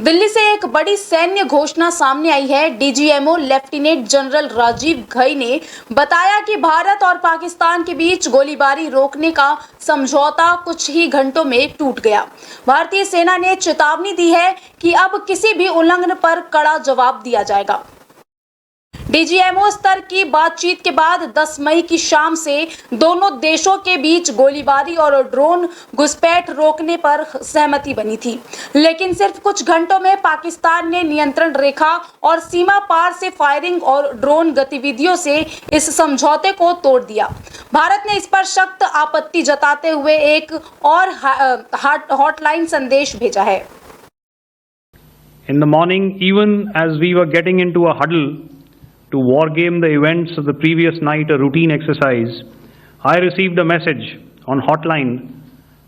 दिल्ली से एक बड़ी सैन्य घोषणा सामने आई है। DGMO lieutenant general Rajiv Ghai ने बताया कि भारत और पाकिस्तान के बीच गोलीबारी रोकने का समझौता कुछ ही घंटों में टूट गया। भारतीय सेना ने चेतावनी दी है कि अब किसी भी उल्लंघन पर कड़ा जवाब दिया जाएगा। डीजीएमओ स्तर की बातचीत के बाद 10 मई की शाम से दोनों देशों के बीच गोलीबारी और ड्रोन घुसपैठ रोकने पर सहमति बनी थी, लेकिन सिर्फ कुछ घंटों में पाकिस्तान ने नियंत्रण रेखा और सीमा पार से फायरिंग और ड्रोन गतिविधियों से इस समझौते को तोड़ दिया। भारत ने इस पर सख्त आपत्ति जताते हुए एक और हॉटलाइन संदेश भेजा है। In the morning, even as we were getting into a huddle to wargame the events of the previous night, a routine exercise, I received a message on hotline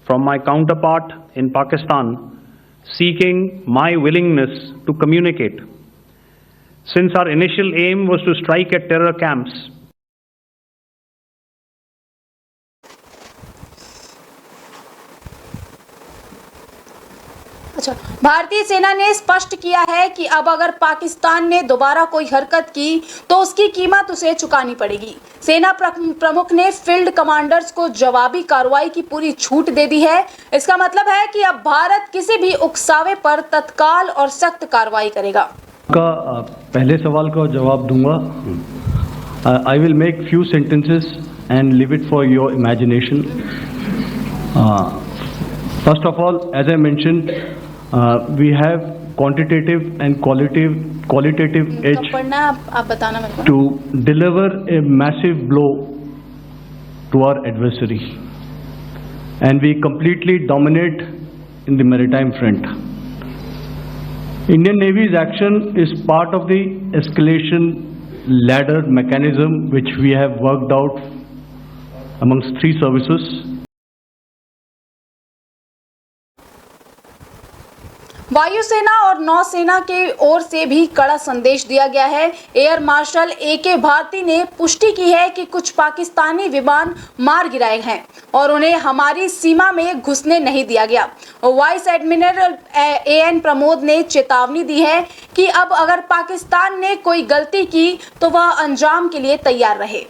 from my counterpart in Pakistan seeking my willingness to communicate. Since our initial aim was to strike at terror camps, भारतीय सेना ने स्पष्ट किया है कि अब अगर पाकिस्तान ने दोबारा कोई हरकत की तो उसकी कीमत उसे चुकानी पड़ेगी। सेना प्रमुख ने फील्ड कमांडर्स को जवाबी कार्रवाई की पूरी छूट दे दी है। इसका मतलब है कि अब भारत किसी भी उकसावे पर तत्काल और सख्त कार्रवाई करेगा। पहले सवाल का जवाब दूंगा। I will make few sentences and leave it for your imagination. First of all, as I mentioned, we have quantitative and qualitative edge to deliver a massive blow to our adversary, and we completely dominate in the maritime front. Indian Navy's action is part of the escalation ladder mechanism which we have worked out amongst 3 services. वायुसेना और नौसेना के ओर से भी कड़ा संदेश दिया गया है। Air marshal A K. भारती ने पुष्टि की है कि कुछ पाकिस्तानी विमान मार गिराए हैं और उन्हें हमारी सीमा में घुसने नहीं दिया गया। Vice admiral AN. प्रमोद ने चेतावनी दी है कि अब अगर पाकिस्तान ने कोई गलती की तो वह अंजाम के लिए तैयार रहे।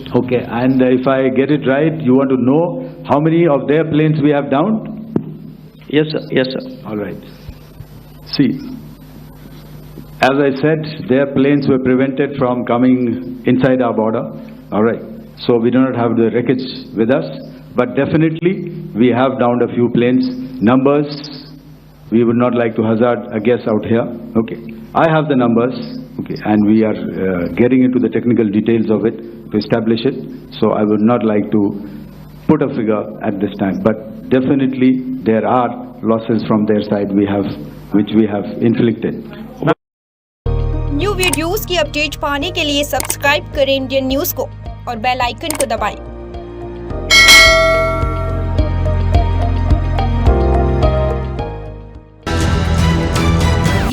Okay, and if I get it right, you want to know how many of their planes we have downed? Yes, sir. Yes, sir. All right. See, as I said, their planes were prevented from coming inside our border. All right. So we do not have the wreckage with us, but definitely we have downed a few planes. Numbers, we would not like to hazard a guess out here. Okay. I have the numbers. Okay, and we are getting into the technical details of it to establish it. So I would not like to put a figure at this time, but definitely there are losses from their side which we have inflicted. New videos की update पाने के लिए subscribe करें Indian news को और bell icon को दबाएं।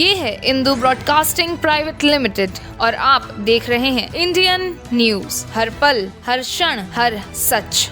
ये है इंदू ब्रॉडकास्टिंग प्राइवेट लिमिटेड और आप देख रहे हैं इंडियन न्यूज, हर पल, हर क्षण, हर सच।